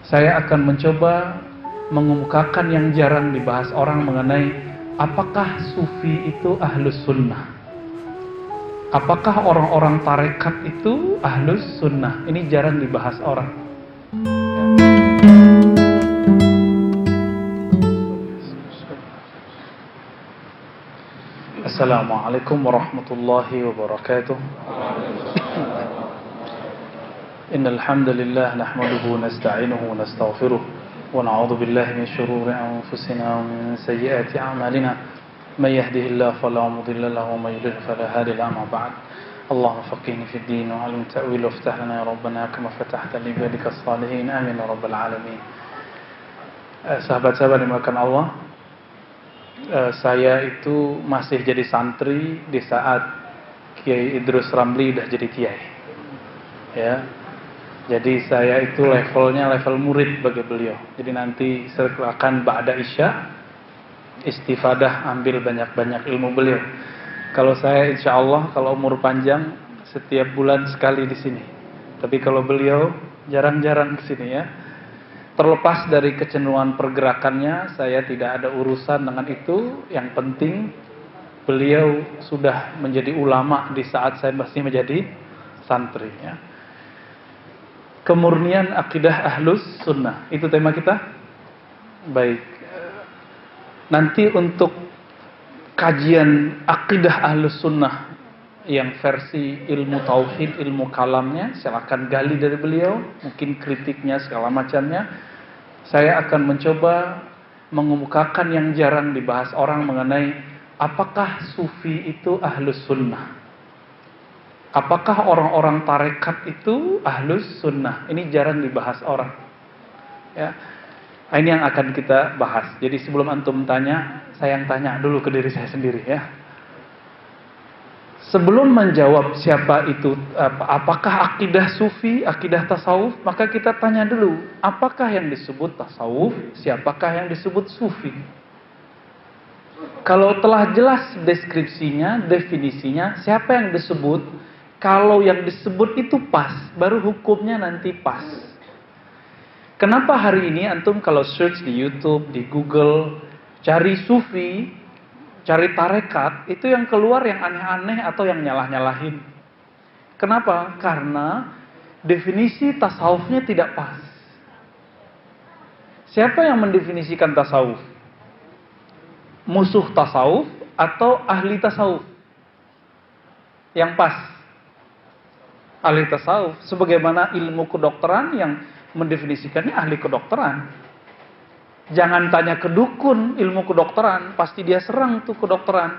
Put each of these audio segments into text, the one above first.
Saya akan mencoba mengemukakan yang jarang dibahas orang mengenai apakah sufi itu ahlus sunnah. Apakah orang-orang tarekat itu ahlus sunnah? Ini jarang dibahas orang. Assalamualaikum warahmatullahi wabarakatuh. Innal hamdalillah nahmaduhu wa nasta'inuhu wa nastaghfiruh wa na'udzu billahi min shururi anfusina wa min sayyiati a'malina. من يهده الله فلا مضل له ومن يضلل فلا هادي له أما بعد اللهم فقهنا في الدين وعلم التأويل وافتح لنا يا ربنا كما فتحت لعبادك الصالحين آمين يا رب العالمين. Sahabat-sahabat dimuliakan Allah, saya itu masih jadi santri di saat Kiai Idrus Ramli udah jadi kiai. Ya. Jadi saya itu levelnya level murid bagi beliau. Jadi nanti akan ba'da isya istifadah, ambil banyak-banyak ilmu beliau. Kalau saya insya Allah kalau umur panjang setiap bulan sekali di sini. Tapi kalau beliau jarang-jarang ke sini ya. Terlepas dari kecenderungan pergerakannya, saya tidak ada urusan dengan itu. Yang penting beliau sudah menjadi ulama di saat saya masih menjadi santri ya. Kemurnian akidah ahlus sunnah, itu tema kita. Baik. Nanti untuk kajian akidah ahlus sunnah yang versi ilmu tauhid, ilmu kalamnya, silakan gali dari beliau, mungkin kritiknya segala macamnya. Saya akan mencoba mengemukakan yang jarang dibahas orang mengenai apakah sufi itu ahlus sunnah. Apakah orang-orang tarekat itu ahlus sunnah? Ini jarang dibahas orang. Ya. Ini yang akan kita bahas. Jadi sebelum antum tanya, saya yang tanya dulu ke diri saya sendiri ya. Sebelum menjawab siapa itu, apakah akidah sufi, akidah tasawuf, maka kita tanya dulu, apakah yang disebut tasawuf, siapakah yang disebut sufi? Kalau telah jelas deskripsinya, definisinya, siapa yang disebut, kalau yang disebut itu pas, baru hukumnya nanti pas. Kenapa hari ini antum kalau search di YouTube, di Google, cari sufi, cari tarekat, itu yang keluar yang aneh-aneh atau yang nyalah-nyalahin. Kenapa? Karena definisi tasawufnya tidak pas. Siapa yang mendefinisikan tasawuf? Musuh tasawuf atau ahli tasawuf? Yang pas. Ahli tasawuf. Sebagaimana ilmu kedokteran yang mendefinisikannya ahli kedokteran. Jangan tanya ke dukun ilmu kedokteran, pasti dia serang tuh kedokteran.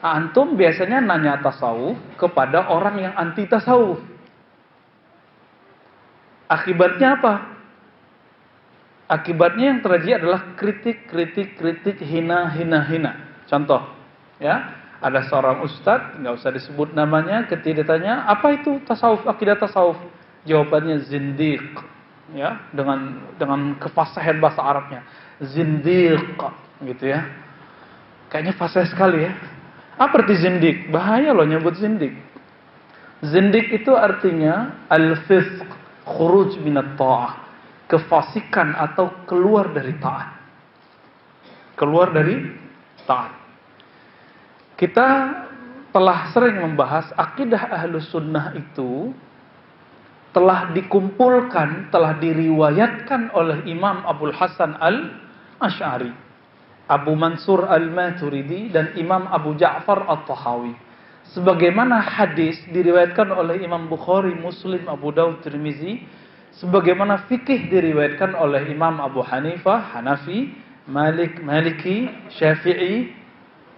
Antum biasanya nanya tasawuf kepada orang yang anti tasawuf. Akibatnya apa? Akibatnya yang terjadi adalah kritik, hina. Contoh, ya, ada seorang ustadz, nggak usah disebut namanya, ketika ditanya, apa itu tasawuf, akidah tasawuf? Jawabannya zindiq, ya, dengan kefasahan bahasa Arabnya, zindiq, gitu ya. Kayaknya fasih sekali ya. Apa arti zindiq? Bahaya loh nyebut zindiq. Zindiq itu artinya al-fisq, khuruj minat ta'ah, kefasikan atau keluar dari taat. Keluar dari taat. Kita telah sering membahas akidah ahlus sunnah itu telah dikumpulkan, telah diriwayatkan oleh Imam Abul Hasan Al-Asy'ari, Abu Mansur Al-Maturidi, dan Imam Abu Ja'far At-Tahawi. Sebagaimana hadis diriwayatkan oleh Imam Bukhari, Muslim, Abu Daud, Tirmizi. Sebagaimana fikih diriwayatkan oleh Imam Abu Hanifah, Hanafi, Maliki, Syafi'i,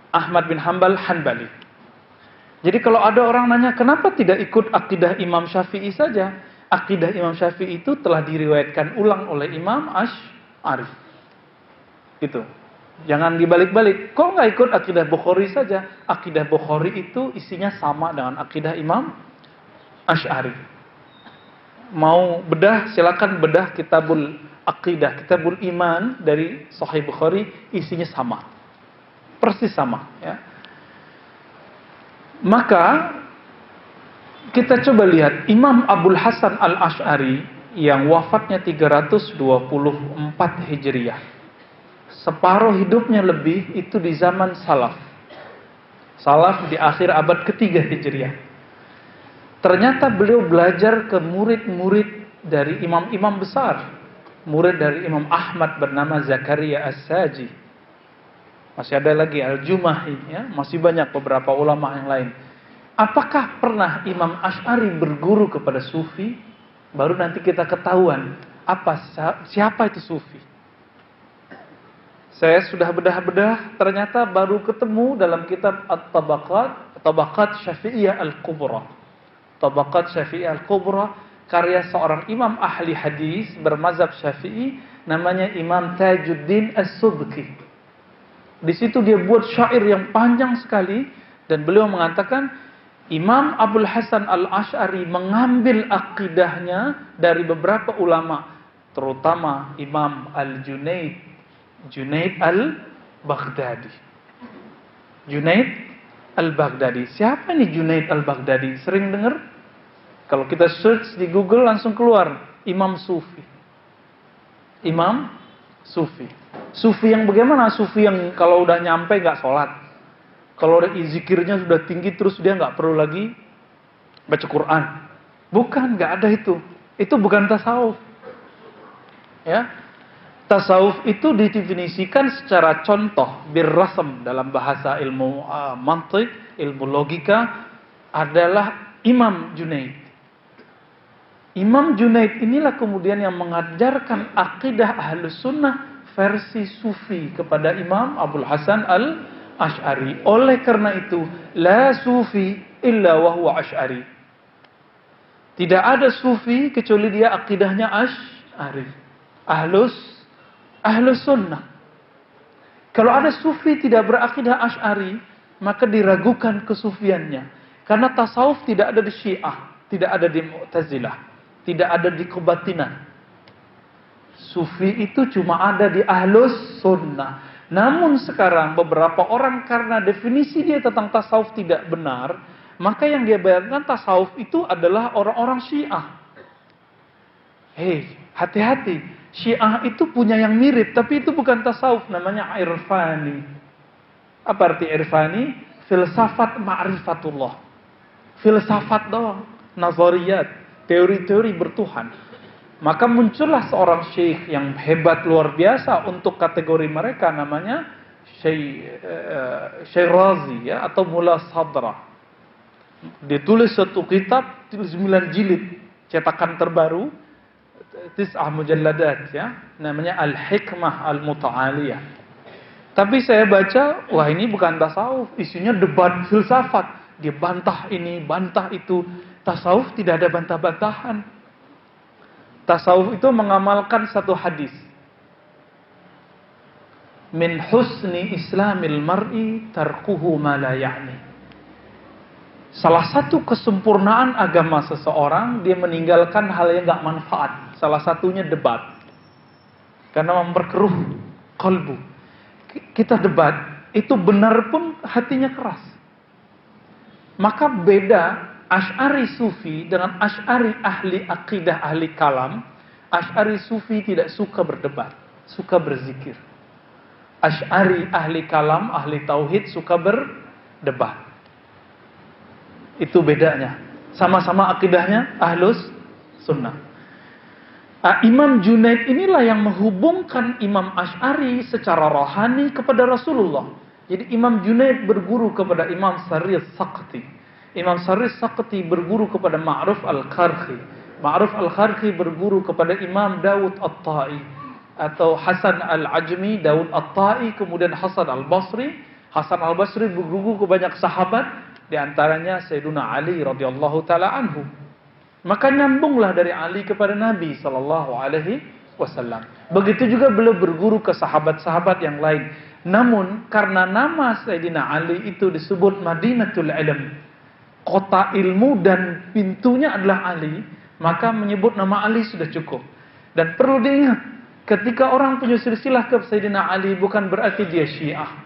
Ahmad bin Hanbal, Hanbali. Jadi kalau ada orang nanya, kenapa tidak ikut akidah Imam Syafi'i saja? Akidah Imam Syafi'i itu telah diriwayatkan ulang oleh Imam Asy'ari. Gitu. Jangan dibalik-balik. Kok nggak ikut akidah Bukhari saja? Akidah Bukhari itu isinya sama dengan akidah Imam Asy'ari. Mau bedah, silakan bedah kitabul akidah, kitabul iman dari Sahih Bukhari, isinya sama. Persis sama, ya. Maka kita coba lihat Imam Abul Hasan Al-Asy'ari yang wafatnya 324 Hijriah. Separuh hidupnya lebih itu di zaman salaf. Salaf di akhir abad ketiga Hijriah. Ternyata beliau belajar ke murid-murid dari imam-imam besar. Murid dari Imam Ahmad bernama Zakaria As-Saji. Masih ada lagi Al-Jumahi, ya, masih banyak beberapa ulama yang lain. Apakah pernah Imam Asy'ari berguru kepada sufi? Baru nanti kita ketahuan siapa itu sufi. Saya sudah bedah-bedah, ternyata baru ketemu dalam kitab Tabaqat Syafi'iyah Al-Kubra. Tabaqat Syafi'iyah Al-Kubra, karya seorang imam ahli hadis bermazhab Syafi'i, namanya Imam Tajuddin As-Subki. Di situ dia buat syair yang panjang sekali, dan beliau mengatakan Imam Abul Hasan Al-Asy'ari mengambil akidahnya dari beberapa ulama, terutama Imam Junaid Al-Baghdadi. Junaid Al-Baghdadi. Siapa nih Junaid Al-Baghdadi? Sering dengar? Kalau kita search di Google langsung keluar Imam Sufi. Imam Sufi. Sufi yang bagaimana? Sufi yang kalau udah nyampe gak sholat. Kalau udah zikirnya sudah tinggi terus dia gak perlu lagi baca Quran. Bukan, gak ada itu. Itu bukan tasawuf. Ya. Tasawuf itu didefinisikan secara contoh, birrasam, dalam bahasa ilmu mantiq, ilmu logika, adalah Imam Junaid. Imam Junaid inilah kemudian yang mengajarkan akidah Ahlus Sunnah versi Sufi kepada Imam Abul Hasan Al-Asy'ari. Oleh karena itu, la Sufi illa wa huwa Asy'ari. Tidak ada Sufi kecuali dia akidahnya Asy'ari. Ahlus Sunnah. Kalau ada Sufi tidak berakidah Asy'ari, maka diragukan kesufiannya. Karena tasawuf tidak ada di Syiah, tidak ada di Mu'tazilah, tidak ada di kebatinan. Sufi itu cuma ada di Ahlus Sunnah. Namun sekarang beberapa orang karena definisi dia tentang tasawuf tidak benar, maka yang dia bayangkan tasawuf itu adalah orang-orang Syiah. Hei, hati-hati. Syiah itu punya yang mirip, tapi itu bukan tasawuf, namanya irfani. Apa arti irfani? Filsafat ma'rifatullah. Filsafat doang, nazariyat, teori-teori bertuhan. Maka muncullah seorang syekh yang hebat luar biasa untuk kategori mereka, namanya Syekh Razi, ya, atau Mullah Sadra. Dia tulis satu kitab 9 jilid, cetakan terbaru, Tis'ah mujalladat, ya, namanya Al-Hikmah Al-Muta'aliyah. Tapi saya baca, wah ini bukan tasawuf, isinya debat filsafat. Dia bantah ini, bantah itu. Tasawuf tidak ada bantah-bantahan. Tasawuf itu mengamalkan satu hadis. Min husni islamil mar'i tarkuhu ma la ya'ni. Salah satu kesempurnaan agama seseorang, dia meninggalkan hal yang gak manfaat. Salah satunya debat. Karena memperkeruh kalbu. Kita debat, itu benar pun hatinya keras. Maka beda Asy'ari Sufi dengan Asy'ari ahli akidah, ahli kalam. Asy'ari Sufi tidak suka berdebat, suka berzikir. Asy'ari ahli kalam, ahli tauhid suka berdebat. Itu bedanya. Sama-sama akidahnya Ahlus Sunnah. Imam Junaid inilah yang menghubungkan Imam Asy'ari secara rohani kepada Rasulullah. Jadi Imam Junaid berguru kepada Imam Sarri As-Saqti. Imam Sarri As-Saqti berguru kepada Ma'ruf Al-Qarhi. Ma'ruf Al-Qarhi berguru kepada Imam Dawud At-Ta'i. Atau Hasan Al-Ajmi, Dawud At-Ta'i, kemudian Hasan Al-Basri. Hasan Al-Basri berguru ke banyak sahabat, di antaranya Sayyiduna Ali radhiyallahu taala anhu. Maka nyambunglah dari Ali kepada Nabi sallallahu alaihi wasallam. Begitu juga beliau berguru ke sahabat-sahabat yang lain. Namun karena nama Sayyidina Ali itu disebut Madinatul Ilm, kota ilmu, dan pintunya adalah Ali, maka menyebut nama Ali sudah cukup. Dan perlu diingat, ketika orang punya silsilah ke Sayyidina Ali bukan berarti dia Syiah.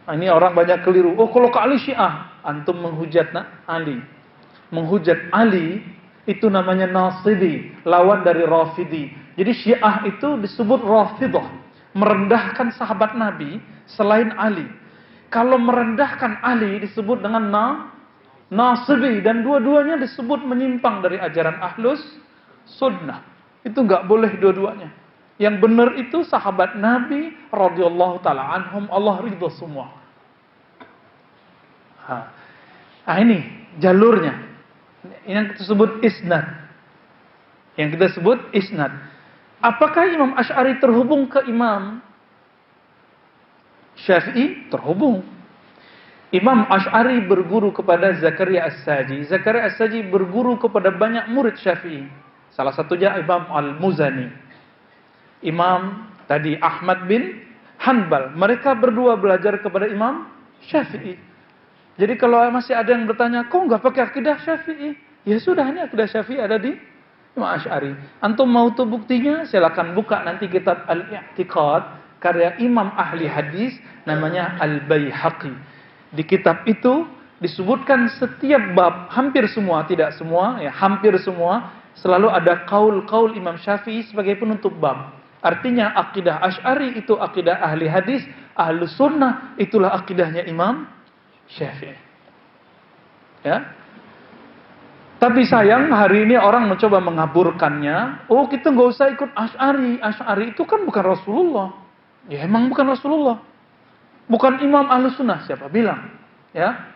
Ini orang banyak keliru. Oh, kalau ke Ali Syiah, antum menghujat Ali. Menghujat Ali Itu namanya Nasibi, lawan dari Rafidi. Jadi Syiah itu disebut Rafidah, merendahkan sahabat Nabi selain Ali. Kalau merendahkan Ali disebut dengan Nasibi, dan dua-duanya disebut menyimpang dari ajaran Ahlus Sunnah. Itu nggak boleh dua-duanya. Yang benar itu sahabat Nabi radhiyallahu taala anhum, Allah ridho semua. Nah ini jalurnya. Yang kita sebut isnad. Yang kita sebut isnad. Apakah Imam Asy'ari terhubung ke Imam Syafi'i? Terhubung. Imam Asy'ari berguru kepada Zakaria As-Saji. Zakaria As-Saji berguru kepada banyak murid Syafi'i. Salah satunya Imam Al-Muzani. Imam tadi Ahmad bin Hanbal. Mereka berdua belajar kepada Imam Syafi'i. Jadi kalau masih ada yang bertanya, kok nggak pakai akidah Syafi'i? Ya sudah, ini akidah Syafi'i ada di Imam Asy'ari. Antum mau tuh buktinya? Silakan buka nanti kitab Al-I'tiqad karya Imam ahli hadis namanya Al-Baihaqi. Di kitab itu disebutkan setiap bab, hampir semua, tidak semua, ya hampir semua, selalu ada kaul-kaul Imam Syafi'i sebagai penutup bab. Artinya akidah Asy'ari itu akidah ahli hadis, ahlu sunnah itulah akidahnya Imam Syafi'i. Ya. Tapi sayang hari ini orang mencoba mengaburkannya. Oh, kita nggak usah ikut Asy'ari. Asy'ari itu kan bukan Rasulullah. Ya emang bukan Rasulullah. Bukan Imam Ahlus Sunnah, siapa bilang? Ya.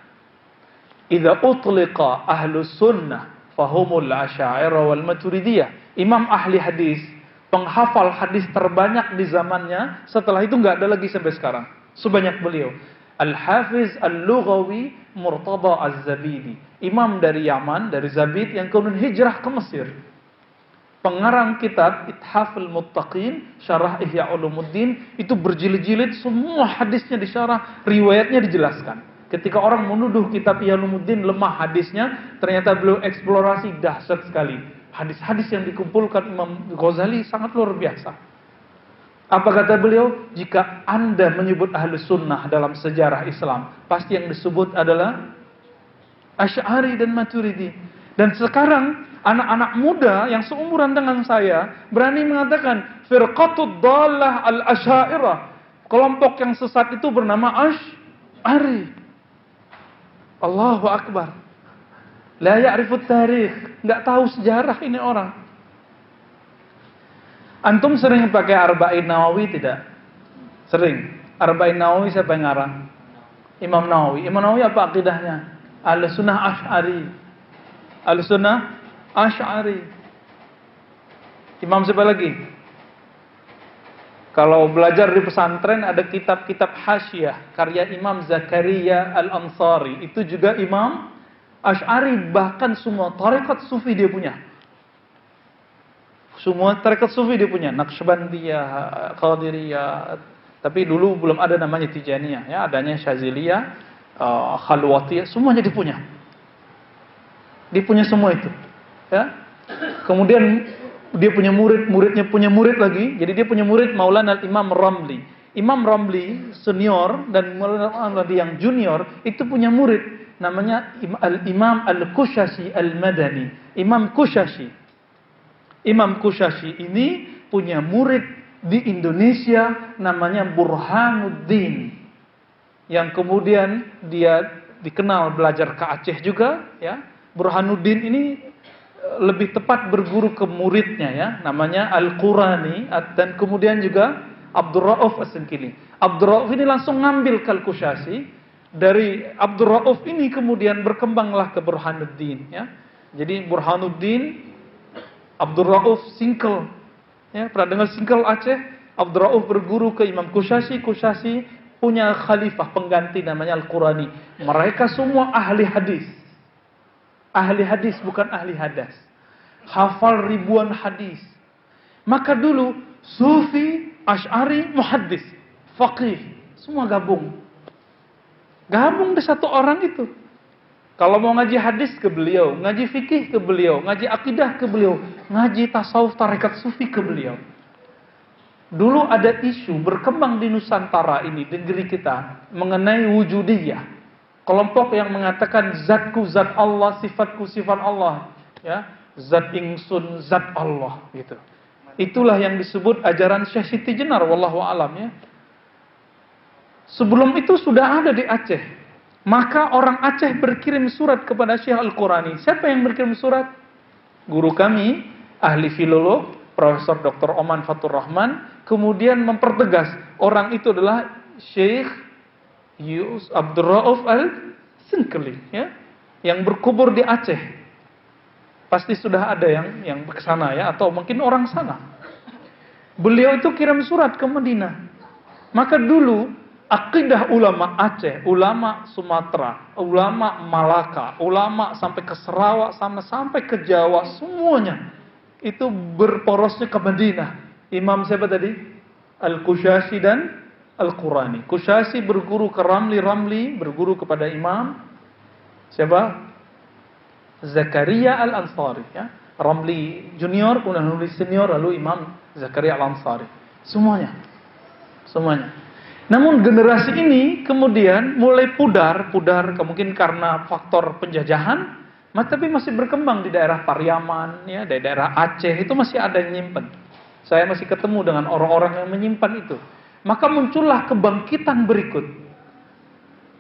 Idza utliqa Ahlus Sunnah fahumul Asy'ariyah wal Maturidiyah. Imam ahli hadis, penghafal hadis terbanyak di zamannya, setelah itu nggak ada lagi sampai sekarang. Sebanyak beliau. Al-Hafiz Al-Lughawi Murtada Az-Zabidi, imam dari Yaman, dari Zabid, yang kemudian hijrah ke Mesir. Pengarang kitab Ithaful Muttaqin, Syarah Ihya Ulumuddin, itu berjilid-jilid, semua hadisnya disyarah, riwayatnya dijelaskan. Ketika orang menuduh kitab Ihya Ulumuddin lemah hadisnya, ternyata beliau eksplorasi dahsyat sekali. Hadis-hadis yang dikumpulkan Imam Ghazali sangat luar biasa. Apa kata beliau? Jika Anda menyebut Ahlus Sunnah dalam sejarah Islam, pasti yang disebut adalah Asy'ari dan Maturidi. Dan sekarang anak-anak muda yang seumuran dengan saya berani mengatakan firqatud dhalah al-Asy'ariyah. Kelompok yang sesat itu bernama Asy'ari. Allahu Akbar. La ya'rifut tarikh, enggak tahu sejarah ini orang. Antum sering pakai Arba'in Nawawi tidak? Sering. Arba'in Nawawi siapa yang ngarang? Imam Nawawi. Imam Nawawi apa akidahnya? Ahlus Sunnah Asy'ari. Ahlus Sunnah Asy'ari. Imam siapa lagi? Kalau belajar di pesantren ada kitab-kitab Hasyiyah karya Imam Zakaria Al-Ansari. Itu juga Imam Asy'ari, bahkan semua tarekat sufi dia punya. Semua tarekat sufi dia punya, Naqsyabandiyah, Qadiriyah, tapi dulu belum ada namanya Tijaniyah, ya, adanya Syaziliyah, Khalwatiyah, semuanya dia punya. Dia punya semua itu, ya. Kemudian dia punya murid, muridnya punya murid lagi, jadi dia punya murid Maulana Imam Ramli. Imam Ramli senior dan Maulana Ramli yang junior itu punya murid namanya Imam Al-Kushashi Al-Madani. Imam Kushashi. Imam Kushashi ini punya murid di Indonesia namanya Burhanuddin, yang kemudian dia dikenal belajar ke Aceh juga, ya. Burhanuddin ini lebih tepat berguru ke muridnya, ya, namanya Al-Qurani, dan kemudian juga Abdul Rauf As-Sinkili. Abdul Rauf ini langsung ngambil Al-Kushashi. Dari Abdul Rauf ini kemudian berkembanglah ke Burhanuddin, ya. Jadi Burhanuddin, Abdul Rauf Singkel, ya, pernah dengar Singkel Aceh? Abdul Rauf berguru ke Imam Kushashi. Kushashi punya khalifah pengganti namanya Al-Qurani. Mereka semua ahli hadis. Ahli hadis, bukan ahli hadas. Hafal ribuan hadis. Maka dulu Sufi, Asy'ari, Muhaddis, Faqih, semua gabung. Gabung di satu orang itu. Kalau mau ngaji hadis ke beliau, ngaji fikih ke beliau, ngaji akidah ke beliau, ngaji tasawuf tarekat sufi ke beliau. Dulu ada isu berkembang di Nusantara ini, di negeri kita, mengenai wujudiyah. Kelompok yang mengatakan zatku zat Allah, sifatku sifat Allah, ya. zat ingsun, zat Allah gitu. Itulah yang disebut ajaran Syekh Siti Jenar wallahu alam ya. Sebelum itu sudah ada di Aceh. Maka orang Aceh berkirim surat kepada Syekh Al-Qurani. Siapa yang berkirim surat? Guru kami, ahli filolog, Profesor Dr. Oman Fatur Rahman, kemudian mempertegas orang itu adalah Syekh Abdul Rauf Al-Singkeli ya, yang berkubur di Aceh. Pasti sudah ada yang ke sana ya, atau mungkin orang sana. Beliau itu kirim surat ke Madinah. Maka dulu akidah ulama Aceh, ulama Sumatera, ulama Malaka, ulama sampai ke Sarawak, sampai ke Jawa, semuanya itu berporosnya ke Madinah. Imam siapa tadi? Al-Qushasi dan Al-Qurani. Qushasi berguru ke Ramli berguru kepada Imam siapa? Zakaria Al-Ansari ya. Ramli junior, kemudian Ramli senior, lalu Imam Zakaria Al-Ansari. Semuanya. Namun generasi ini kemudian mulai pudar mungkin karena faktor penjajahan, tapi masih berkembang di daerah Pariaman ya, di daerah Aceh itu masih ada yang nyimpen. Saya masih ketemu dengan orang-orang yang menyimpan itu. Maka muncullah kebangkitan berikut.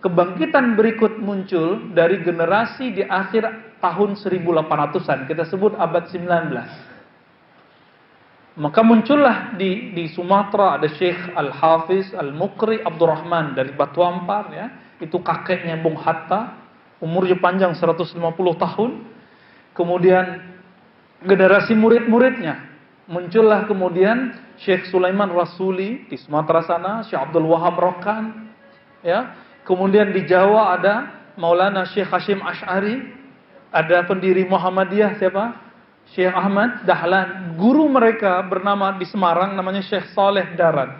Kebangkitan berikut muncul dari generasi di akhir tahun 1800-an, kita sebut abad 19. Maka muncullah di Sumatera ada Syekh Al-Hafiz Al-Mukri Abdurrahman dari Batu Ampar ya. Itu kakeknya Bung Hatta, umurnya panjang 150 tahun. Kemudian generasi murid-muridnya muncullah kemudian Syekh Sulaiman Rasuli di Sumatera sana, Syekh Abdul Wahab Rokan ya. Kemudian di Jawa ada Maulana Syekh Hashim Ash'ari, ada pendiri Muhammadiyah siapa? Syekh Ahmad Dahlan. Guru mereka bernama di Semarang namanya Syekh Saleh Darat.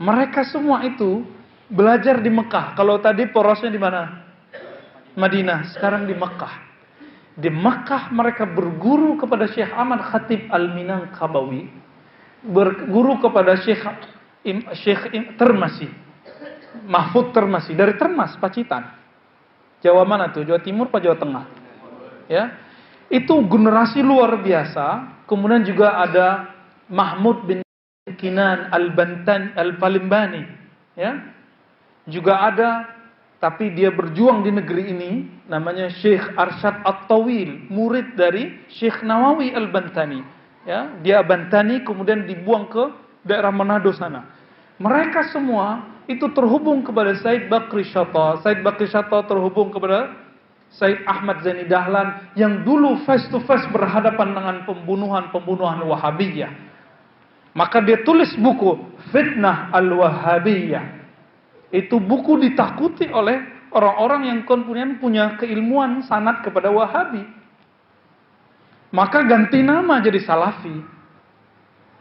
Mereka semua itu belajar di Mekah. Kalau tadi porosnya di mana? Madinah, sekarang di Mekah. Di Mekah mereka berguru kepada Syekh Ahmad Khatib Al-Minangkabawi, berguru kepada Syekh Termasi, Mahfud Termasi dari Termas, Pacitan. Jawa mana tuh? Jawa Timur apa Jawa Tengah? Ya. Itu generasi luar biasa. Kemudian juga ada Mahmud bin Kinan Al-Palimbani, ya. Juga ada, tapi dia berjuang di negeri ini, namanya Syekh Arsyad At-Tawil, murid dari Syekh Nawawi Al-Bantani. Ya, dia Bantani kemudian dibuang ke daerah Manado sana. Mereka semua itu terhubung kepada Said Bakri Shatta. Said Bakri Shatta terhubung kepada Said Ahmad Zaini Dahlan yang dulu face to face berhadapan dengan pembunuhan Wahabiyah. Maka dia tulis buku Fitnah Al-Wahabiyah. Itu buku ditakuti oleh orang-orang yang kemudian punya keilmuan sanad kepada Wahabi. Maka ganti nama jadi Salafi.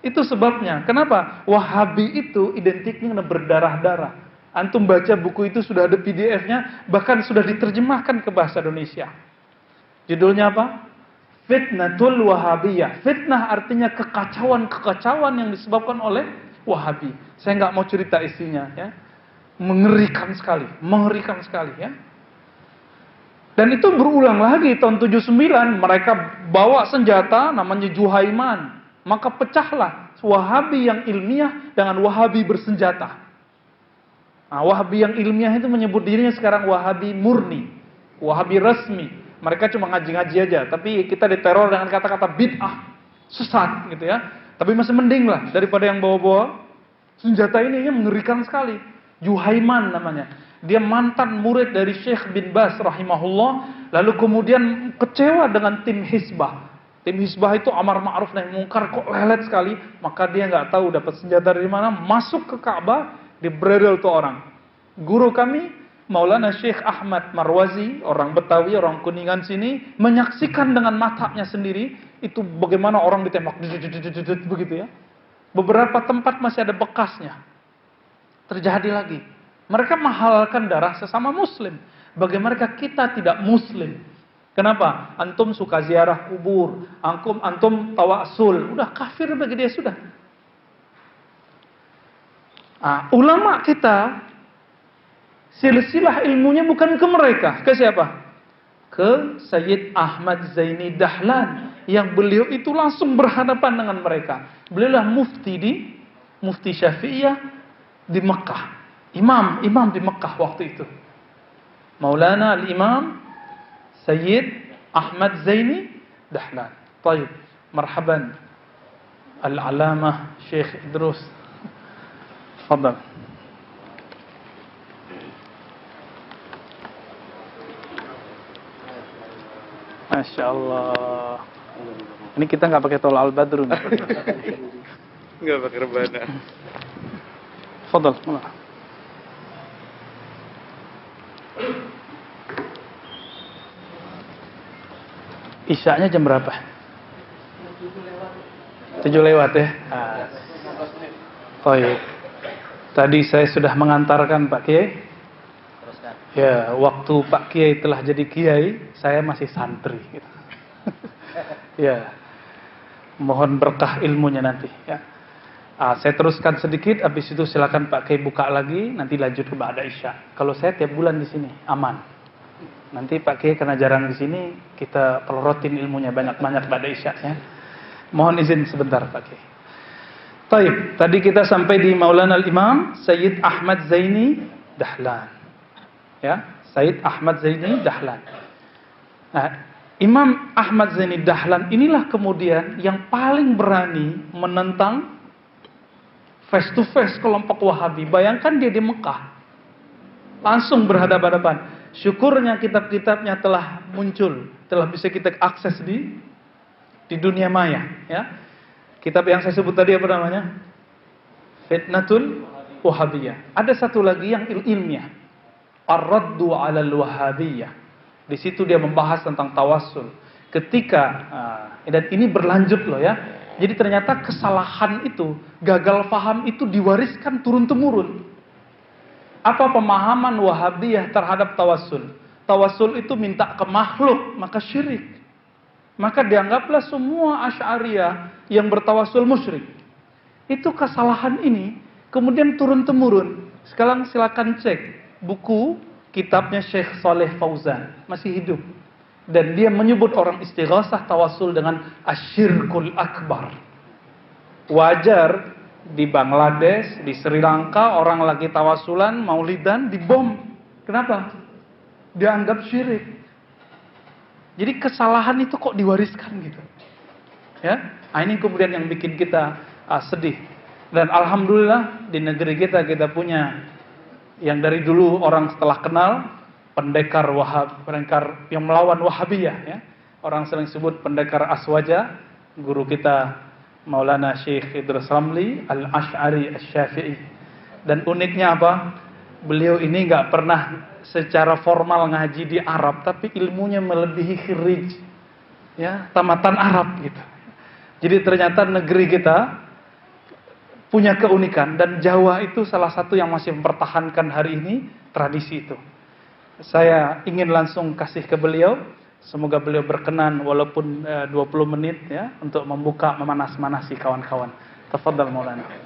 Itu sebabnya. Kenapa? Wahabi itu identiknya berdarah-darah. Antum baca buku itu sudah ada PDF-nya, bahkan sudah diterjemahkan ke bahasa Indonesia. Judulnya apa? Fitnatul Wahabiyah. Fitnah artinya kekacauan yang disebabkan oleh Wahabi. Saya nggak mau cerita isinya ya. Mengerikan sekali ya. Dan itu berulang lagi tahun 79, mereka bawa senjata namanya Juhaiman. Maka pecahlah Wahabi yang ilmiah dengan Wahabi bersenjata. Nah, Wahabi yang ilmiah itu menyebut dirinya sekarang Wahabi murni, Wahabi resmi. Mereka cuma ngaji-ngaji aja, tapi kita diteror dengan kata-kata bid'ah, sesat gitu ya. Tapi masih mending lah daripada yang bawa-bawa senjata ini, yang mengerikan sekali. Juhaiman namanya. Dia mantan murid dari Syekh bin Baz rahimahullah, lalu kemudian kecewa dengan tim Hizbah. Tim Hizbah itu amar ma'ruf nahi mungkar, kok lelet sekali. Maka dia nggak tahu dapat senjata dari mana, masuk ke Ka'bah, dibredel tuh orang. Guru kami Maulana Syekh Ahmad Marwazi, orang Betawi, orang Kuningan sini, menyaksikan dengan matanya sendiri itu bagaimana orang ditembak begitu ya. Beberapa tempat masih ada bekasnya. Terjadi lagi. Mereka menghalalkan darah sesama muslim. Bagaimana kita tidak muslim? Kenapa? Antum suka ziarah kubur, antum tawassul, udah kafir bagi dia sudah. Nah, ulama kita silsilah ilmunya bukan ke mereka, ke siapa? Ke Sayyid Ahmad Zaini Dahlan yang beliau itu langsung berhadapan dengan mereka. Beliaulah mufti Syafi'iyah di Mekah. Imam di Mekah waktu itu. Maulana al-Imam Sayyid Ahmad Zaini Dahlan. Taib. Marhaban. Al-Alamah Syekh Idrus. Fadal. Masya Allah. Ini kita nggak pakai tol al-badrun. Nggak pakai rebana. Fadal. Isya'nya jam berapa? 7 lewat ya. Baik. Tadi saya sudah mengantarkan Pak Kiai. Ya, waktu Pak Kiai telah jadi Kiai, saya masih santri. Ya, mohon berkah ilmunya nanti. Ya. Saya teruskan sedikit, habis itu silakan Pak Kiai buka lagi, nanti lanjut ke Ba'da Isya. Kalau saya tiap bulan di sini, aman. Nanti Pak Kiai karena jarang di sini, kita pelorotin ilmunya banyak-banyak Ba'da Isya. Ya. Mohon izin sebentar Pak Kiai. Taib, tadi kita sampai di Maulana al-Imam Sayyid Ahmad Zaini Dahlan. Ya, Sayyid Ahmad Zaini Dahlan. Nah, Imam Ahmad Zaini Dahlan inilah kemudian yang paling berani menentang face to face kelompok Wahabi. Bayangkan dia di Mekah. Langsung berhadapan-hadapan. Syukurnya kitab-kitabnya telah muncul, telah bisa kita akses di dunia maya, ya. Kitab yang saya sebut tadi apa namanya? Fitnatul Wahabiyah. Ada satu lagi yang ilmiah. Ar-Raddu 'alal Wahabiyah. Di situ dia membahas tentang tawassul. Ketika dan ini berlanjut loh ya. Jadi ternyata kesalahan itu, gagal faham itu diwariskan turun-temurun. Apa pemahaman Wahabiyah terhadap tawassul? Tawassul itu minta ke makhluk, maka syirik. Maka dianggaplah semua Asy'ariyah yang bertawassul musyrik. Itu kesalahan ini kemudian turun-temurun. Sekarang silakan cek buku kitabnya Syekh Saleh Fauzan, masih hidup. Dan dia menyebut orang istighasah tawassul dengan asyirkul akbar. Wajar di Bangladesh, di Sri Lanka orang lagi tawassulan, maulidan dibom. Kenapa? Dianggap syirik. Jadi kesalahan itu kok diwariskan gitu. Ya, ini kemudian yang bikin kita sedih. Dan alhamdulillah di negeri kita punya yang dari dulu orang setelah kenal pendekar yang melawan Wahabiyah ya. Orang sering sebut pendekar Aswaja, guru kita Maulana Syekh Idrus Ramli Al-Asy'ari Asy-Syafi'i. Dan uniknya apa? Beliau ini nggak pernah secara formal ngaji di Arab, tapi ilmunya melebihi khirij, ya, tamatan Arab gitu. Jadi ternyata negeri kita punya keunikan dan Jawa itu salah satu yang masih mempertahankan hari ini tradisi itu. Saya ingin langsung kasih ke beliau, semoga beliau berkenan walaupun 20 menit ya untuk membuka memanas-manasi kawan-kawan. Tafadhal Maulana.